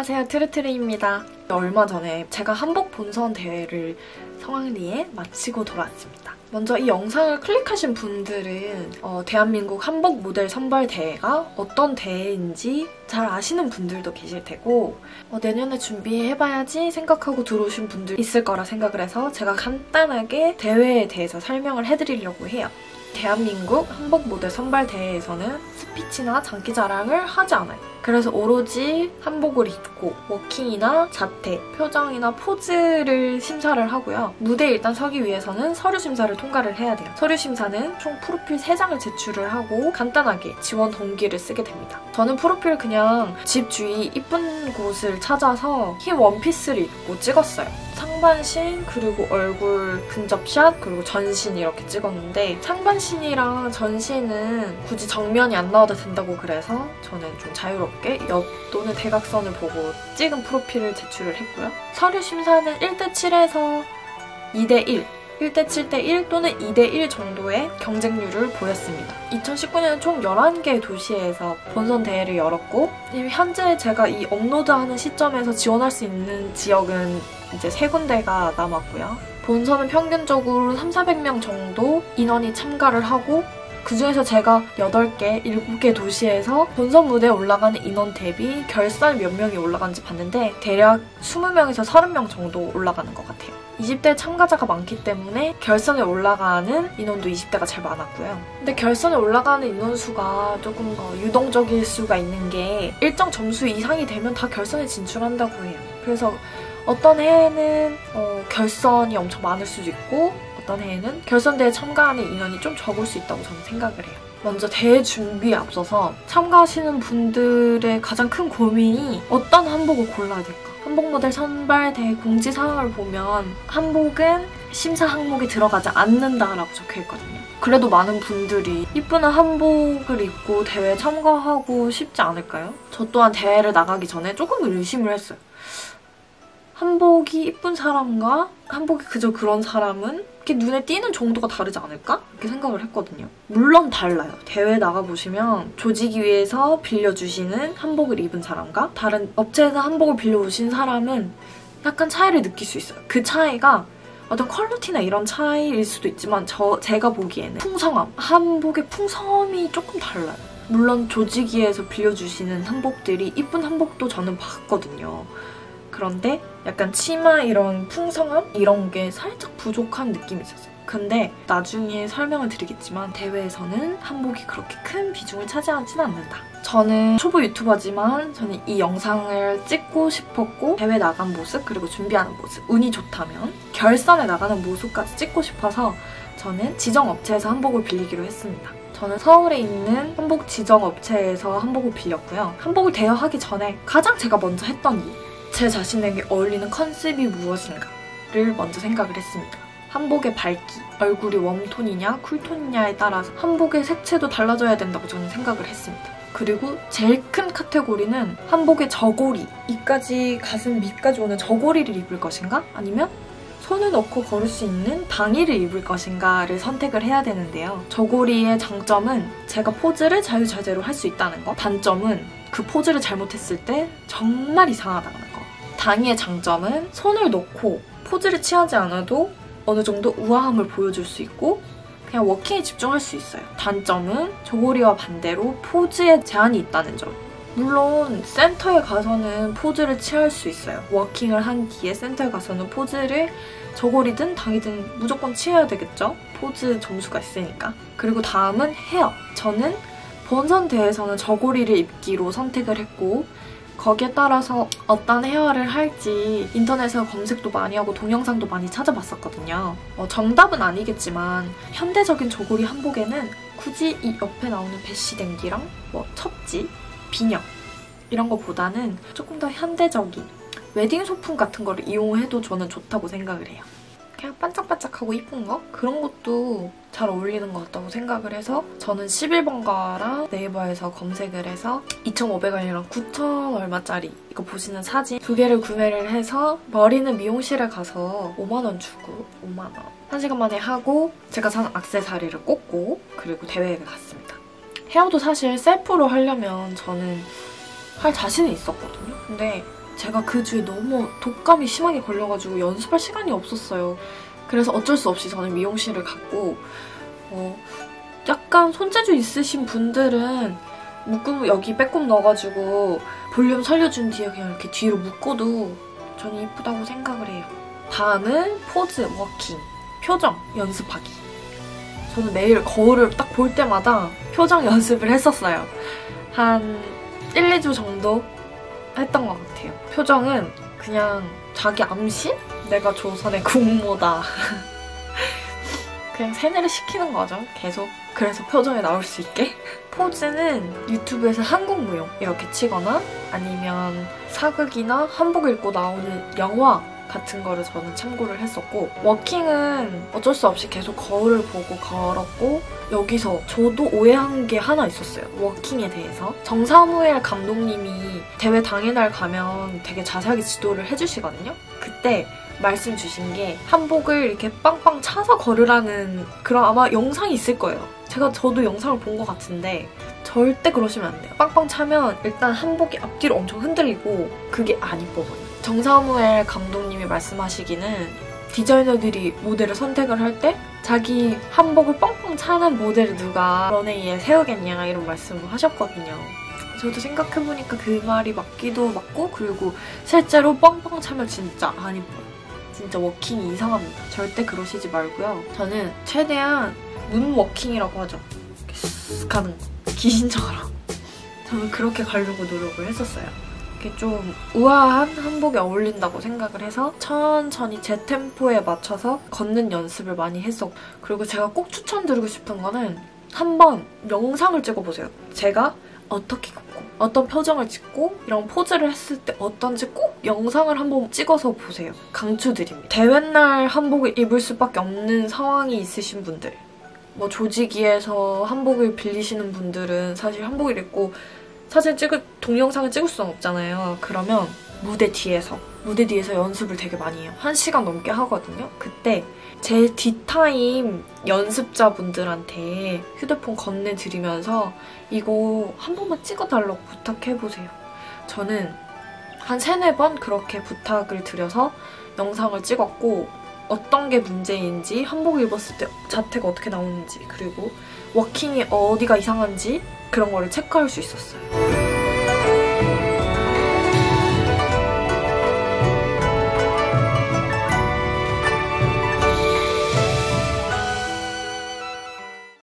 안녕하세요, 트르트르입니다. 얼마 전에 제가 한복 본선 대회를 성황리에 마치고 돌아왔습니다. 먼저 이 영상을 클릭하신 분들은 대한민국 한복 모델 선발 대회가 어떤 대회인지 잘 아시는 분들도 계실 테고 내년에 준비해봐야지 생각하고 들어오신 분들 있을 거라 생각을 해서 제가 간단하게 대회에 대해서 설명을 해드리려고 해요. 대한민국 한복 모델 선발 대회에서는 스피치나 장기자랑을 하지 않아요. 그래서 오로지 한복을 입고 워킹이나 자태, 표정이나 포즈를 심사를 하고요. 무대에 일단 서기 위해서는 서류 심사를 통과를 해야 돼요. 서류 심사는 총 프로필 3장을 제출을 하고 간단하게 지원 동기를 쓰게 됩니다. 저는 프로필 그냥 집 주위 이쁜 곳을 찾아서 흰 원피스를 입고 찍었어요. 상반신, 그리고 얼굴 근접샷, 그리고 전신 이렇게 찍었는데 상반신이랑 전신은 굳이 정면이 안 나와도 된다고 그래서 저는 좀 자유롭게 옆 또는 대각선을 보고 찍은 프로필을 제출을 했고요. 서류 심사는 1대7에서 2대1, 1대7대1 또는 2대1 정도의 경쟁률을 보였습니다. 2019년에 총 11개의 도시에서 본선 대회를 열었고 현재 제가 이 업로드하는 시점에서 지원할 수 있는 지역은 이제 3군데가 남았고요. 본선은 평균적으로 3,400명 정도 인원이 참가를 하고 그중에서 제가 8개, 7개 도시에서 본선 무대에 올라가는 인원 대비 결선 몇 명이 올라간지 봤는데 대략 20명에서 30명 정도 올라가는 것 같아요. 20대 참가자가 많기 때문에 결선에 올라가는 인원도 20대가 제일 많았고요. 근데 결선에 올라가는 인원수가 조금 유동적일 수가 있는 게 일정 점수 이상이 되면 다 결선에 진출한다고 해요. 그래서 어떤 해에는 결선이 엄청 많을 수도 있고 어떤 해에는 결선대회에 참가하는 인원이 좀 적을 수 있다고 저는 생각을 해요. 먼저 대회 준비에 앞서서 참가하시는 분들의 가장 큰 고민이 어떤 한복을 골라야 될까? 한복 모델 선발 대회 공지사항을 보면 한복은 심사 항목에 들어가지 않는다라고 적혀있거든요. 그래도 많은 분들이 이쁜 한복을 입고 대회에 참가하고 싶지 않을까요? 저 또한 대회를 나가기 전에 조금 의심을 했어요. 한복이 이쁜 사람과 한복이 그저 그런 사람은 이렇게 눈에 띄는 정도가 다르지 않을까? 이렇게 생각을 했거든요. 물론 달라요. 대회 나가보시면 조직이 위해서 빌려주시는 한복을 입은 사람과 다른 업체에서 한복을 빌려오신 사람은 약간 차이를 느낄 수 있어요. 그 차이가 어떤 퀄리티나 이런 차이일 수도 있지만 제가 보기에는 풍성함, 한복의 풍성함이 조금 달라요. 물론 조직위에서 빌려주시는 한복들이 이쁜 한복도 저는 봤거든요. 그런데 약간 치마 이런 풍성함? 이런 게 살짝 부족한 느낌이 있었어요. 근데 나중에 설명을 드리겠지만 대회에서는 한복이 그렇게 큰 비중을 차지하지는 않는다. 저는 초보 유튜버지만 저는 이 영상을 찍고 싶었고 대회 나간 모습 그리고 준비하는 모습 운이 좋다면 결선에 나가는 모습까지 찍고 싶어서 저는 지정업체에서 한복을 빌리기로 했습니다. 저는 서울에 있는 한복 지정업체에서 한복을 빌렸고요. 한복을 대여하기 전에 가장 제가 먼저 했던 일 제 자신에게 어울리는 컨셉이 무엇인가를 먼저 생각을 했습니다. 한복의 밝기, 얼굴이 웜톤이냐 쿨톤이냐에 따라서 한복의 색채도 달라져야 된다고 저는 생각을 했습니다. 그리고 제일 큰 카테고리는 한복의 저고리, 이까지 가슴 밑까지 오는 저고리를 입을 것인가? 아니면 손을 넣고 걸을 수 있는 방위를 입을 것인가를 선택을 해야 되는데요. 저고리의 장점은 제가 포즈를 자유자재로 할 수 있다는 거, 단점은 그 포즈를 잘못했을 때 정말 이상하다는 거. 당위의 장점은 손을 놓고 포즈를 취하지 않아도 어느 정도 우아함을 보여줄 수 있고 그냥 워킹에 집중할 수 있어요. 단점은 저고리와 반대로 포즈에 제한이 있다는 점. 물론 센터에 가서는 포즈를 취할 수 있어요. 워킹을 한 뒤에 센터에 가서는 포즈를 저고리든 당이든 무조건 취해야 되겠죠? 포즈 점수가 있으니까. 그리고 다음은 헤어. 저는 본선 대회에서는 저고리를 입기로 선택을 했고 거기에 따라서 어떤 헤어를 할지 인터넷에서 검색도 많이 하고 동영상도 많이 찾아봤었거든요. 정답은 아니겠지만 현대적인 저고리 한복에는 굳이 이 옆에 나오는 배시댕기랑 첩지, 비녀 이런 거보다는 조금 더 현대적인 웨딩 소품 같은 거를 이용해도 저는 좋다고 생각을 해요. 그냥 반짝반짝하고 이쁜 거? 그런 것도 잘 어울리는 것 같다고 생각을 해서 저는 11번가랑 네이버에서 검색을 해서 2,500원이랑 9,000 얼마짜리 이거 보시는 사진 2개를 구매를 해서 머리는 미용실에 가서 5만원 주고 5만원 1시간 만에 하고 제가 산 액세서리를 꽂고 그리고 대회에 갔습니다. 헤어도 사실 셀프로 하려면 저는 할 자신이 있었거든요. 근데 제가 그 주에 너무 독감이 심하게 걸려가지고 연습할 시간이 없었어요. 그래서 어쩔 수 없이 저는 미용실을 갔고 약간 손재주 있으신 분들은 묶음 여기 빼꼼 넣어가지고 볼륨 살려준 뒤에 그냥 이렇게 뒤로 묶어도 저는 이쁘다고 생각을 해요. 다음은 포즈, 워킹, 표정 연습하기. 저는 매일 거울을 딱 볼 때마다 표정 연습을 했었어요. 한 1, 2주 정도 했던 것 같아요. 표정은 그냥 자기 암시? 내가 조선의 국모다. 그냥 세뇌를 시키는 거죠, 계속. 그래서 표정에 나올 수 있게. 포즈는 유튜브에서 한국 무용 이렇게 치거나 아니면 사극이나 한복 입고 나오는 영화 같은 거를 저는 참고를 했었고, 워킹은 어쩔 수 없이 계속 거울을 보고 걸었고, 여기서 저도 오해한 게 하나 있었어요. 워킹에 대해서. 정사무엘 감독님이 대회 당일날 가면 되게 자세하게 지도를 해주시거든요. 그때 말씀 주신 게 한복을 이렇게 빵빵 차서 걸으라는 그런 아마 영상이 있을 거예요. 저도 영상을 본 것 같은데 절대 그러시면 안 돼요. 빵빵 차면 일단 한복이 앞뒤로 엄청 흔들리고 그게 안 이뻐 보여요. 정사무엘 감독님이 말씀하시기는 디자이너들이 모델을 선택을 할 때 자기 한복을 빵빵 차는 모델을 누가 런웨이에 세우겠냐 이런 말씀을 하셨거든요. 저도 생각해보니까 그 말이 맞기도 맞고, 그리고 실제로 빵빵 차면 진짜 안 이뻐요. 진짜 워킹이 이상합니다. 절대 그러시지 말고요. 저는 최대한 문워킹이라고 하죠. 이렇게 쓱 가는 거. 귀신처럼. 저는 그렇게 가려고 노력을 했었어요. 이렇게 좀 우아한 한복에 어울린다고 생각을 해서 천천히 제 템포에 맞춰서 걷는 연습을 많이 했었고, 그리고 제가 꼭 추천드리고 싶은 거는 한번 영상을 찍어보세요. 제가 어떻게 걷고 어떤 표정을 짓고 이런 포즈를 했을 때 어떤지 꼭 영상을 한번 찍어서 보세요. 강추드립니다. 대회날 한복을 입을 수밖에 없는 상황이 있으신 분들, 뭐 조직위에서 한복을 빌리시는 분들은 사실 한복을 입고 동영상을 찍을 수는 없잖아요. 그러면 무대 뒤에서 연습을 되게 많이 해요. 1시간 넘게 하거든요. 그때 제 뒷타임 연습자분들한테 휴대폰 건네드리면서 이거 한 번만 찍어달라고 부탁해보세요. 저는 한 3-4번 그렇게 부탁을 드려서 영상을 찍었고, 어떤 게 문제인지, 한복을 입었을 때 자태가 어떻게 나오는지, 그리고 워킹이 어디가 이상한지 그런 거를 체크할 수 있었어요.